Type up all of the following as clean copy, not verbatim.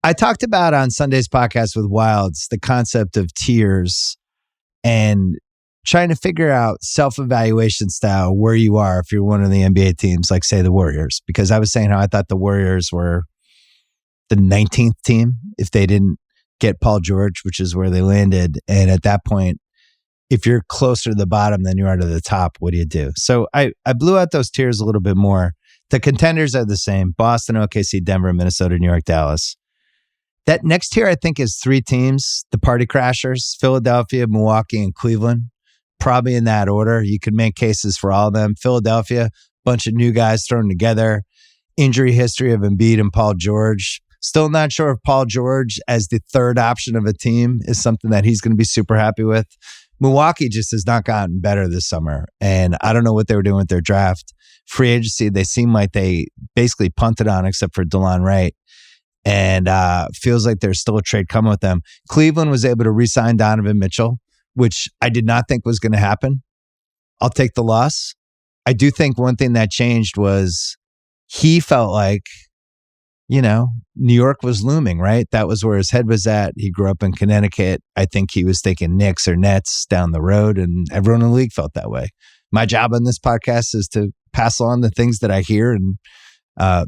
I talked about on Sunday's podcast with Wilds the concept of tiers and trying to figure out self-evaluation style where you are if you're one of the NBA teams, like say the Warriors. Because I was saying how I thought the Warriors were the 19th team if they didn't get Paul George, which is where they landed. And at that point, if you're closer to the bottom than you are to the top, what do you do? So I blew out those tiers a little bit more. The contenders are the same: Boston, OKC, Denver, Minnesota, New York, Dallas. That next tier, I think, is three teams: the party crashers, Philadelphia, Milwaukee, and Cleveland. Probably in that order. You could make cases for all of them. Philadelphia, bunch of new guys thrown together. Injury history of Embiid and Paul George. Still not sure if Paul George as the third option of a team is something that he's going to be super happy with. Milwaukee just has not gotten better this summer. And I don't know what they were doing with their draft. Free agency, they seem like they basically punted on except for DeLon Wright. And feels like there's still a trade coming with them. Cleveland was able to re-sign Donovan Mitchell, which I did not think was going to happen. I'll take the loss. I do think one thing that changed was he felt like, New York was looming, right? That was where his head was at. He grew up in Connecticut. I think he was thinking Knicks or Nets down the road, and everyone in the league felt that way. My job on this podcast is to pass on the things that I hear and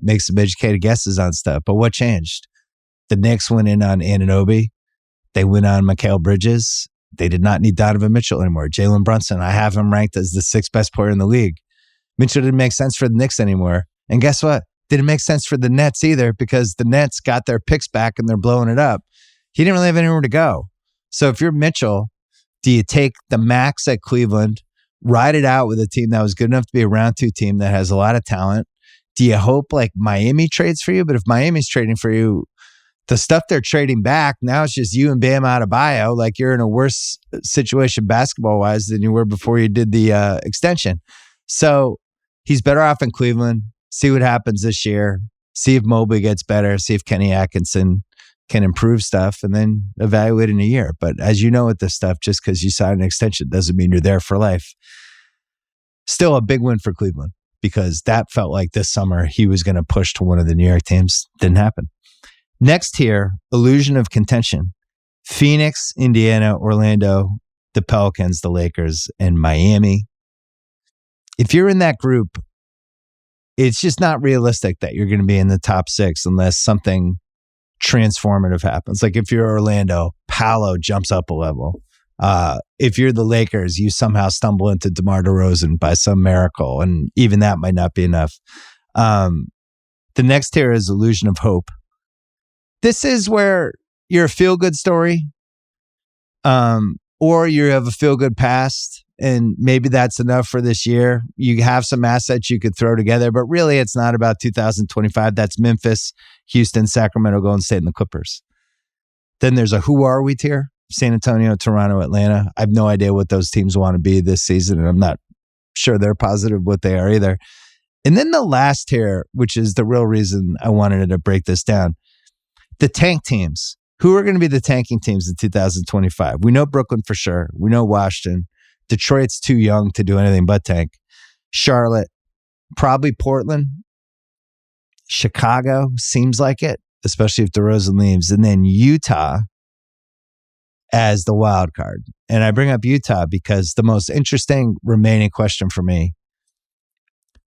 make some educated guesses on stuff. But what changed? The Knicks went in on Anunoby. They went on Mikal Bridges. They did not need Donovan Mitchell anymore. Jalen Brunson, I have him ranked as the sixth best player in the league. Mitchell didn't make sense for the Knicks anymore. And guess what? Didn't make sense for the Nets either because the Nets got their picks back and they're blowing it up. He didn't really have anywhere to go. So if you're Mitchell, do you take the max at Cleveland, ride it out with a team that was good enough to be a round two team that has a lot of talent? Do you hope like Miami trades for you? But if Miami's trading for you, the stuff they're trading back, now it's just you and Bam Adebayo. Like you're in a worse situation basketball-wise than you were before you did the extension. So he's better off in Cleveland. See what happens this year. See if Mobley gets better. See if Kenny Atkinson can improve stuff and then evaluate in a year. But as you know with this stuff, just because you sign an extension doesn't mean you're there for life. Still a big win for Cleveland because that felt like this summer he was going to push to one of the New York teams. Didn't happen. Next here, illusion of contention. Phoenix, Indiana, Orlando, the Pelicans, the Lakers, and Miami. If you're in that group, it's just not realistic that you're going to be in the top six unless something transformative happens. Like if you're Orlando, Paolo jumps up a level. If you're the Lakers, you somehow stumble into DeMar DeRozan by some miracle, and even that might not be enough. The next tier is illusion of hope. This is where you're a feel-good story, or you have a feel-good past, and maybe that's enough for this year. You have some assets you could throw together, but really it's not about 2025. That's Memphis, Houston, Sacramento, Golden State, and the Clippers. Then there's a who are we tier? San Antonio, Toronto, Atlanta. I have no idea what those teams want to be this season, and I'm not sure they're positive what they are either. And then the last tier, which is the real reason I wanted to break this down, the tank teams. Who are going to be the tanking teams in 2025? We know Brooklyn for sure. We know Washington. Detroit's too young to do anything but tank. Charlotte, probably Portland. Chicago seems like it, especially if DeRozan leaves. And then Utah as the wild card. And I bring up Utah because the most interesting remaining question for me,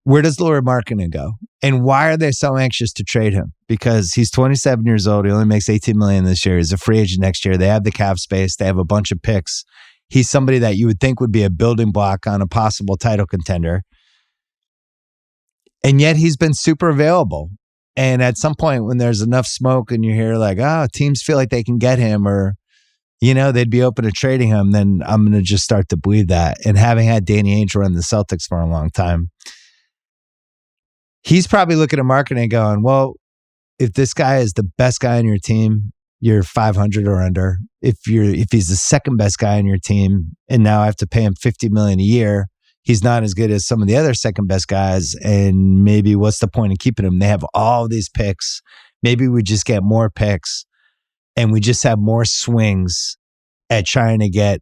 where does Lauri Markkanen go? And why are they so anxious to trade him? Because he's 27 years old. He only makes $18 million this year. He's a free agent next year. They have the cap space. They have a bunch of picks. He's somebody that you would think would be a building block on a possible title contender. And yet he's been super available. And at some point when there's enough smoke and you hear like, teams feel like they can get him or, they'd be open to trading him, then I'm going to just start to believe that. And having had Danny Ainge run the Celtics for a long time, he's probably looking at Markkanen going, well, if this guy is the best guy on your team, you're 500 or under. If he's the second best guy on your team and now I have to pay him $50 million a year, he's not as good as some of the other second best guys. And maybe what's the point in keeping him? They have all these picks. Maybe we just get more picks and we just have more swings at trying to get,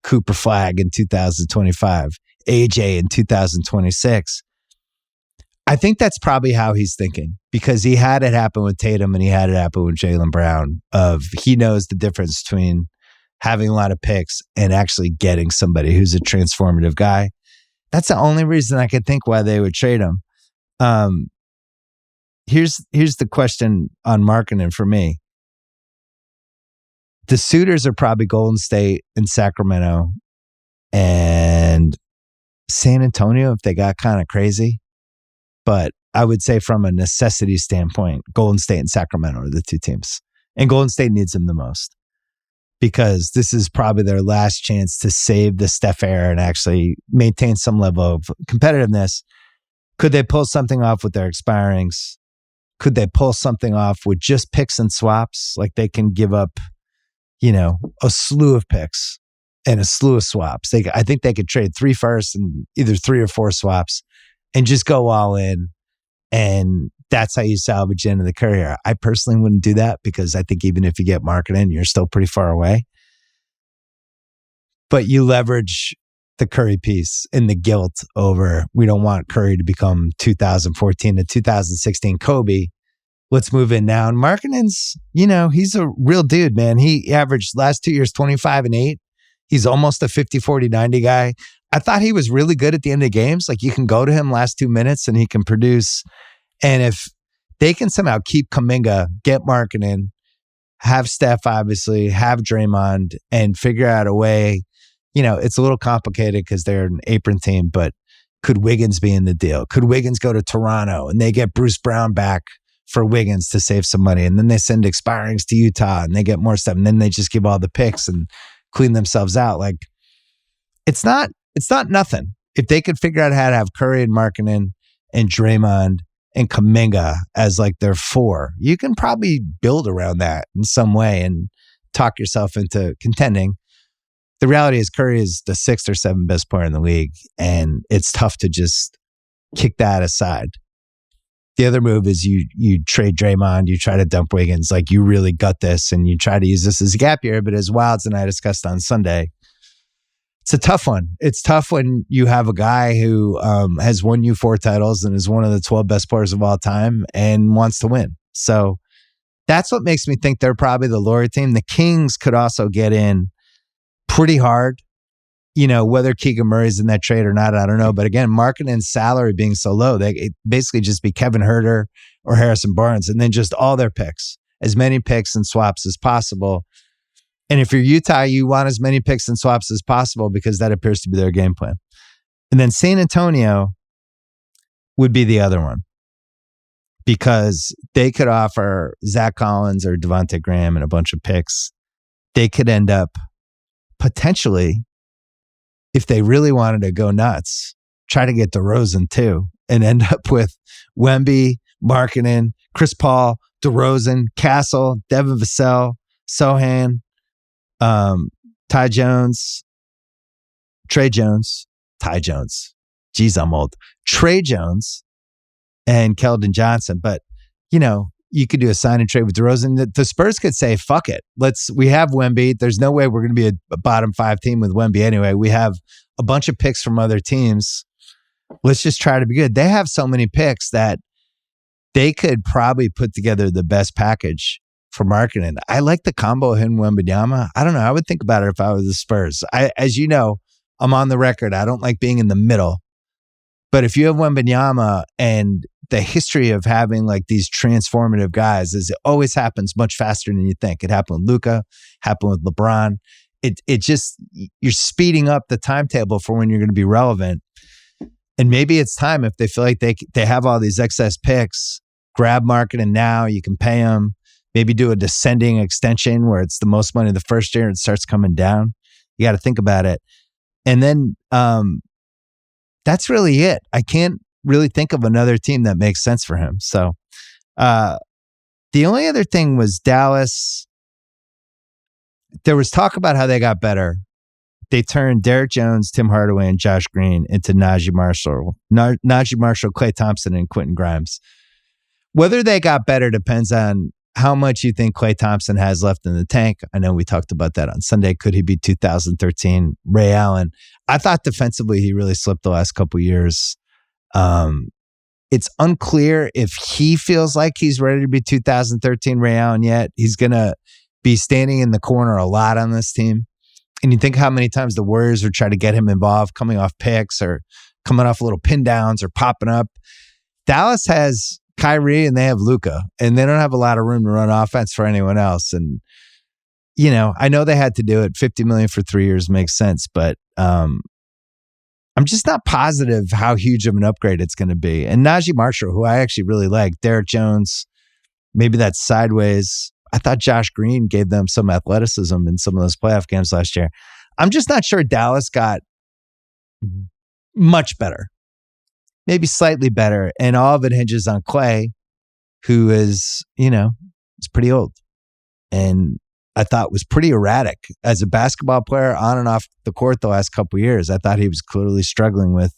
Cooper Flag in 2025, AJ in 2026. I think that's probably how he's thinking, because he had it happen with Tatum and he had it happen with Jaylen Brown. He knows the difference between having a lot of picks and actually getting somebody who's a transformative guy. That's the only reason I could think why they would trade him. Here's the question on Markkanen for me. The suitors are probably Golden State and Sacramento and San Antonio if they got kind of crazy. But I would say from a necessity standpoint, Golden State and Sacramento are the two teams. And Golden State needs them the most, because this is probably their last chance to save the Steph era and actually maintain some level of competitiveness. Could they pull something off with their expirings? Could they pull something off with just picks and swaps? Like they can give up, a slew of picks and a slew of swaps. I think they could trade 3 firsts and either 3 or 4 swaps and just go all in. And that's how you salvage the end of the career. I personally wouldn't do that, because I think even if you get Markkanen, you're still pretty far away. But you leverage the Curry piece and the guilt over, we don't want Curry to become 2014 to 2016 Kobe. Let's move in now. And Markkanen's, he's a real dude, man. He averaged last 2 years 25 and 8. He's almost a 50-40-90 guy. I thought he was really good at the end of games. Like you can go to him last 2 minutes and he can produce. And if they can somehow keep Kuminga, get Markkanen, have Steph, obviously, have Draymond, and figure out a way, it's a little complicated because they're an apron team, but could Wiggins be in the deal? Could Wiggins go to Toronto and they get Bruce Brown back for Wiggins to save some money? And then they send expirings to Utah and they get more stuff. And then they just give all the picks and clean themselves out. Like it's not nothing. If they could figure out how to have Curry and Markkanen and Draymond and Kuminga as like their 4, you can probably build around that in some way and talk yourself into contending. The reality is Curry is the 6th or 7th best player in the league, and it's tough to just kick that aside. The other move is you trade Draymond, you try to dump Wiggins, like you really gut this, and you try to use this as a gap year. But as Wilds and I discussed on Sunday, it's a tough one. It's tough when you have a guy who has won you 4 titles and is one of the 12 best players of all time and wants to win. So that's what makes me think they're probably the lower team. The Kings could also get in pretty hard. Whether Keegan Murray's in that trade or not, I don't know. But again, Markkanen's salary being so low, it basically just be Kevin Huerter or Harrison Barnes, and then just all their picks, as many picks and swaps as possible. And if you're Utah, you want as many picks and swaps as possible because that appears to be their game plan. And then San Antonio would be the other one, because they could offer Zach Collins or Devontae Graham and a bunch of picks. They could end up potentially, if they really wanted to go nuts, try to get DeRozan too and end up with Wemby, Markkanen, Chris Paul, DeRozan, Castle, Devin Vassell, Sohan, Ty Jones, Trey Jones. Geez, I'm old. Trey Jones and Keldon Johnson. But, you could do a sign and trade with DeRozan. The Spurs could say, fuck it. We have Wemby. There's no way we're going to be a bottom 5 team with Wemby anyway. We have a bunch of picks from other teams. Let's just try to be good. They have so many picks that they could probably put together the best package for Markkanen. I like the combo of him and Wembanyama. I don't know. I would think about it if I was the Spurs. As you know, I'm on the record. I don't like being in the middle. But if you have Wembanyama and the history of having like these transformative guys, is it always happens much faster than you think. It happened with Luka, happened with LeBron. It just, you're speeding up the timetable for when you're going to be relevant. And maybe it's time, if they feel like they have all these excess picks, grab Markkanen now. You can pay them. Maybe do a descending extension where it's the most money the first year and it starts coming down. You got to think about it. And then that's really it. I can't really think of another team that makes sense for him. So the only other thing was Dallas. There was talk about how they got better. They turned Derek Jones, Tim Hardaway, and Josh Green into Najee Marshall, Klay Thompson, and Quentin Grimes. Whether they got better depends on how much you think Klay Thompson has left in the tank. I know we talked about that on Sunday. Could he be 2013 Ray Allen? I thought defensively he really slipped the last couple years. It's unclear if he feels like he's ready to be 2013 Ray Allen yet. He's going to be standing in the corner a lot on this team. And you think how many times the Warriors are trying to get him involved, coming off picks or coming off little pin downs or popping up. Dallas has Kyrie and they have Luka, and they don't have a lot of room to run offense for anyone else. And, you know, I know they had to do it. $50 million for 3 years makes sense, but I'm just not positive how huge of an upgrade it's going to be. And Najee Marshall, who I actually really like, Derek Jones, maybe that's sideways. I thought Josh Green gave them some athleticism in some of those playoff games last year. I'm just not sure Dallas got much better, maybe slightly better. And all of it hinges on Clay, who is, you know, is pretty old. And I thought was pretty erratic as a basketball player on and off the court the last couple of years. I thought he was clearly struggling with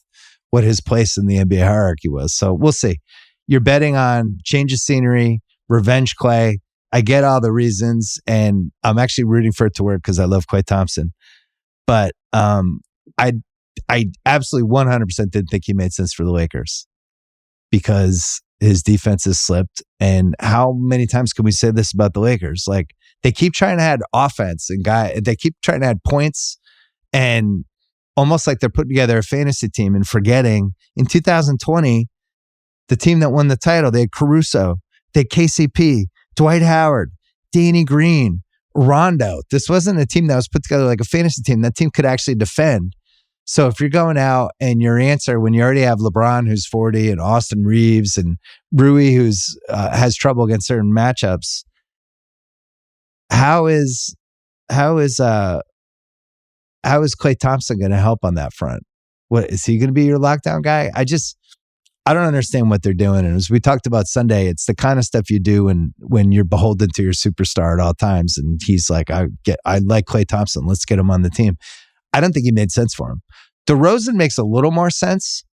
what his place in the NBA hierarchy was. So we'll see. You're betting on change of scenery, revenge Clay. I get all the reasons, and I'm actually rooting for it to work because I love Klay Thompson. But I absolutely 100% didn't think he made sense for the Lakers because his defense has slipped. And how many times can we say this about the Lakers? Like, they keep trying to add offense and they keep trying to add points, and almost like they're putting together a fantasy team and forgetting in 2020, the team that won the title, they had Caruso, they had KCP, Dwight Howard, Danny Green, Rondo. This wasn't a team that was put together like a fantasy team. That team could actually defend. So if you're going out and your answer, when you already have LeBron, who's 40, and Austin Reeves and Rui, who's has trouble against certain matchups, how is Klay Thompson going to help on that front? What is he going to be your lockdown guy? I don't understand what they're doing. And as we talked about Sunday, it's the kind of stuff you do when you're beholden to your superstar at all times. And he's like, I like Klay Thompson. Let's get him on the team. I don't think he made sense for him. DeRozan makes a little more sense,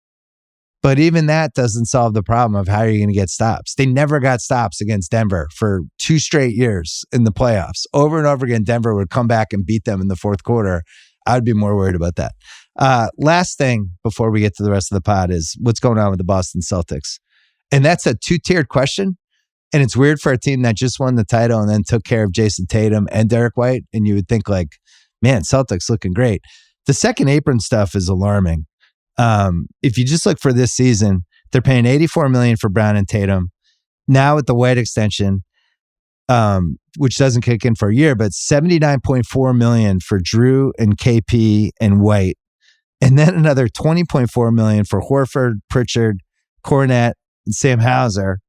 but even that doesn't solve the problem of how you're going to get stops. They never got stops against Denver for 2 straight years in the playoffs. Over and over again, Denver would come back and beat them in the fourth quarter. I'd be more worried about that. Last thing before we get to the rest of the pod is what's going on with the Boston Celtics. And that's a 2-tiered question. And it's weird for a team that just won the title and then took care of Jason Tatum and Derek White. And you would think like, man, Celtics looking great. The second apron stuff is alarming. If you just look for this season, they're paying $84 million for Brown and Tatum. Now with the White extension, which doesn't kick in for a year, but $79.4 million for Drew and KP and White. And then another $20.4 million for Horford, Pritchard, Cornette, and Sam Hauser.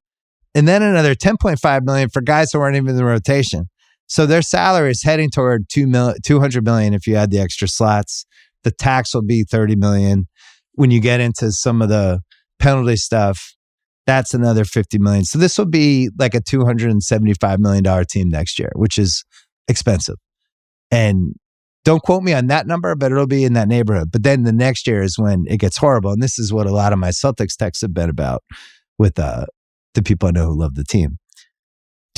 And then another $10.5 million for guys who aren't even in the rotation. So their salary is heading toward $200 million if you add the extra slots. The tax will be $30 million. When you get into some of the penalty stuff, that's another $50 million. So this will be like a $275 million team next year, which is expensive. And don't quote me on that number, but it'll be in that neighborhood. But then the next year is when it gets horrible. And this is what a lot of my Celtics texts have been about with the people I know who love the team.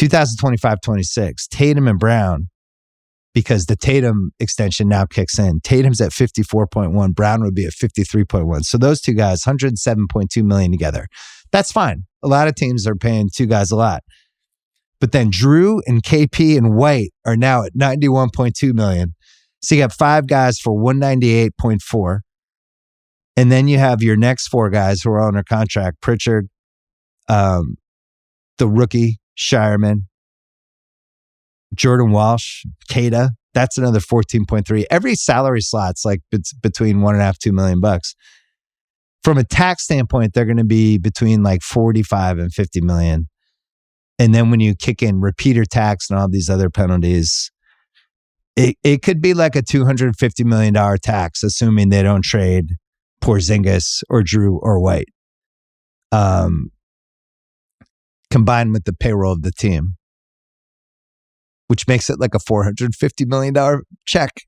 2025-26, Tatum and Brown, because the Tatum extension now kicks in. Tatum's at 54.1. Brown would be at 53.1. So those two guys, $107.2 million together. That's fine. A lot of teams are paying two guys a lot. But then Drew and KP and White are now at $91.2 million. So you got 5 guys for $198.4. And then you have your next 4 guys who are on their contract. Pritchard, the rookie, Shireman, Jordan Walsh, Kada. That's another 14.3. Every salary slot's like between $1.5-2 million bucks. From a tax standpoint, they're going to be between like 45 and 50 million. And then when you kick in repeater tax and all these other penalties, it could be like a $250 million tax, assuming they don't trade Porzingis or Drew or White, combined with the payroll of the team, which makes it like a $450 million check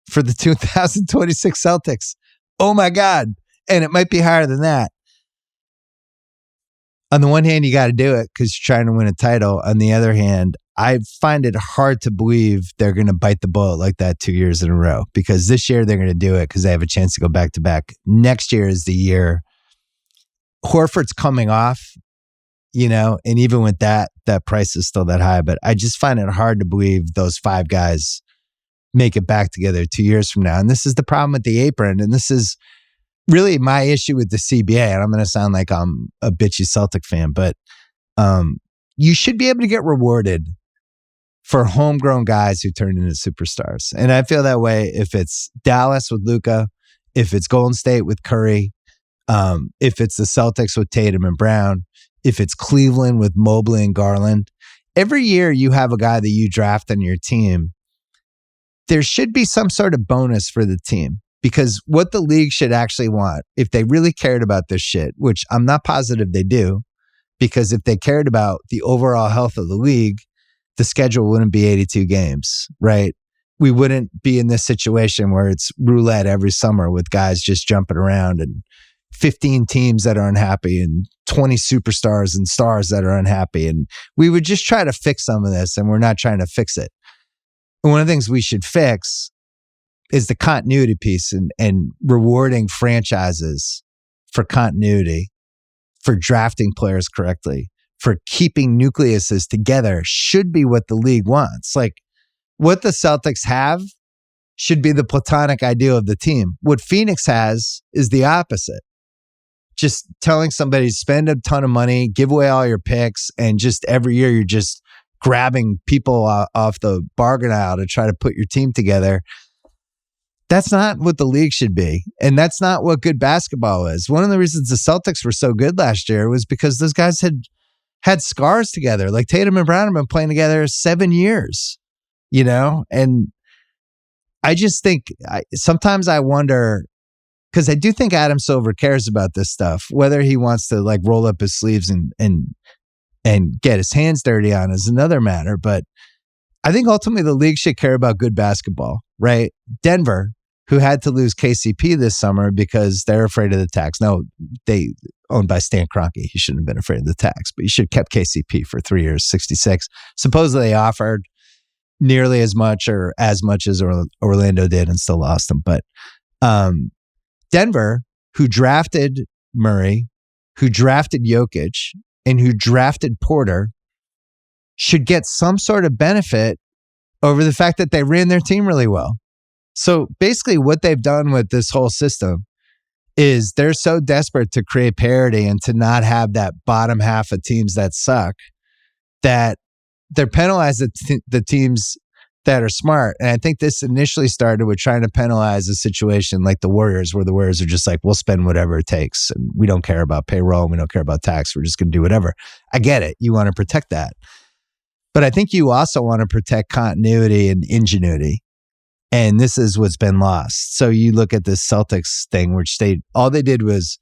for the 2026 Celtics. Oh my God. And it might be higher than that. On the one hand, you got to do it because you're trying to win a title. On the other hand, I find it hard to believe they're going to bite the bullet like that 2 years in a row, because this year they're going to do it because they have a chance to go back to back. Next year is the year Horford's coming off, and even with that price is still that high. But I just find it hard to believe those 5 guys make it back together 2 years from now. And this is the problem with the apron. And this is really my issue with the CBA. And I'm going to sound like I'm a bitchy Celtic fan, but you should be able to get rewarded for homegrown guys who turn into superstars. And I feel that way if it's Dallas with Luka, if it's Golden State with Curry, if it's the Celtics with Tatum and Brown, if it's Cleveland with Mobley and Garland. Every year you have a guy that you draft on your team, there should be some sort of bonus for the team. Because what the league should actually want, if they really cared about this shit, which I'm not positive they do, because if they cared about the overall health of the league, the schedule wouldn't be 82 games, right? We wouldn't be in this situation where it's roulette every summer with guys just jumping around and 15 teams that are unhappy and 20 superstars and stars that are unhappy. And we would just try to fix some of this, and we're not trying to fix it. And one of the things we should fix is the continuity piece and rewarding franchises for continuity, for drafting players correctly, for keeping nucleuses together should be what the league wants. Like what the Celtics have should be the platonic ideal of the team. What Phoenix has is the opposite. Just telling somebody to spend a ton of money, give away all your picks, and just every year you're just grabbing people off the bargain aisle to try to put your team together. That's not what the league should be. And that's not what good basketball is. One of the reasons the Celtics were so good last year was because those guys had scars together. Like Tatum and Brown have been playing together 7 years, And I just think sometimes I wonder, because I do think Adam Silver cares about this stuff, whether he wants to like roll up his sleeves and get his hands dirty on is another matter. But I think ultimately the league should care about good basketball, right? Denver, who had to lose KCP this summer because they're afraid of the tax. No, they owned by Stan Kroenke. He shouldn't have been afraid of the tax, but you should have kept KCP for 3 years, 66. Supposedly they offered nearly as much or as much as Orlando did and still lost them. But Denver, who drafted Murray, who drafted Jokic, and who drafted Porter, should get some sort of benefit over the fact that they ran their team really well. So basically what they've done with this whole system is they're so desperate to create parity and to not have that bottom half of teams that suck that they're penalizing the teams that are smart. And I think this initially started with trying to penalize a situation like the Warriors, where the Warriors are just like, we'll spend whatever it takes. And we don't care about payroll. And we don't care about tax. We're just going to do whatever. I get it. You want to protect that. But I think you also want to protect continuity and ingenuity. And this is what's been lost. So you look at this Celtics thing, which all they did was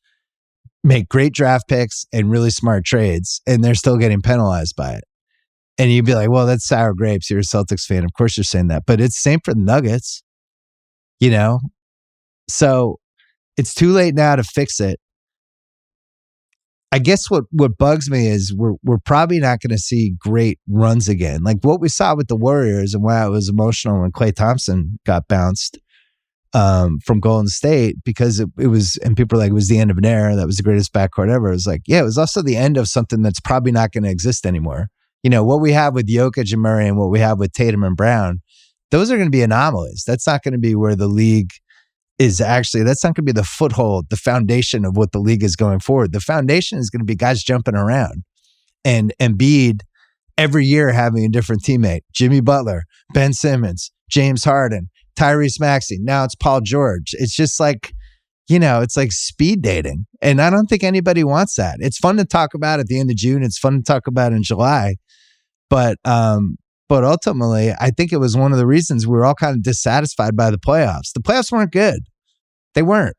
make great draft picks and really smart trades, and they're still getting penalized by it. And you'd be like, well, that's sour grapes. You're a Celtics fan. Of course you're saying that. But it's the same for the Nuggets, So it's too late now to fix it. I guess what bugs me is we're probably not going to see great runs again. Like what we saw with the Warriors and why it was emotional when Klay Thompson got bounced from Golden State, because it was, and people were like, it was the end of an era. That was the greatest backcourt ever. It was like, yeah, it was also the end of something that's probably not going to exist anymore. What we have with Jokic and Murray and what we have with Tatum and Brown, those are going to be anomalies. That's not going to be where the league is actually, that's not going to be the foothold, the foundation of what the league is going forward. The foundation is going to be guys jumping around and Embiid every year having a different teammate. Jimmy Butler, Ben Simmons, James Harden, Tyrese Maxey. Now it's Paul George. It's just like, it's like speed dating. And I don't think anybody wants that. It's fun to talk about at the end of June. It's fun to talk about in July. But ultimately, I think it was one of the reasons we were all kind of dissatisfied by the playoffs. The playoffs weren't good. They weren't.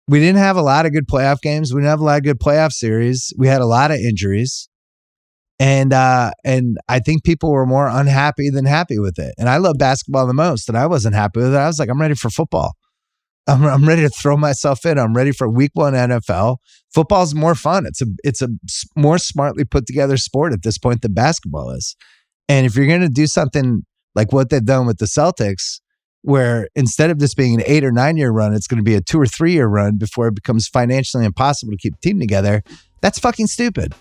We didn't have a lot of good playoff games. We didn't have a lot of good playoff series. We had a lot of injuries. And I think people were more unhappy than happy with it. And I love basketball the most, and I wasn't happy with it. I was like, I'm ready for football. I'm ready to throw myself in. I'm ready for week 1 NFL. Football's more fun. It's a more smartly put together sport at this point than basketball is. And if you're going to do something like what they've done with the Celtics, where instead of this being an 8 or 9 year run, it's going to be a 2 or 3 year run before it becomes financially impossible to keep the team together. That's fucking stupid.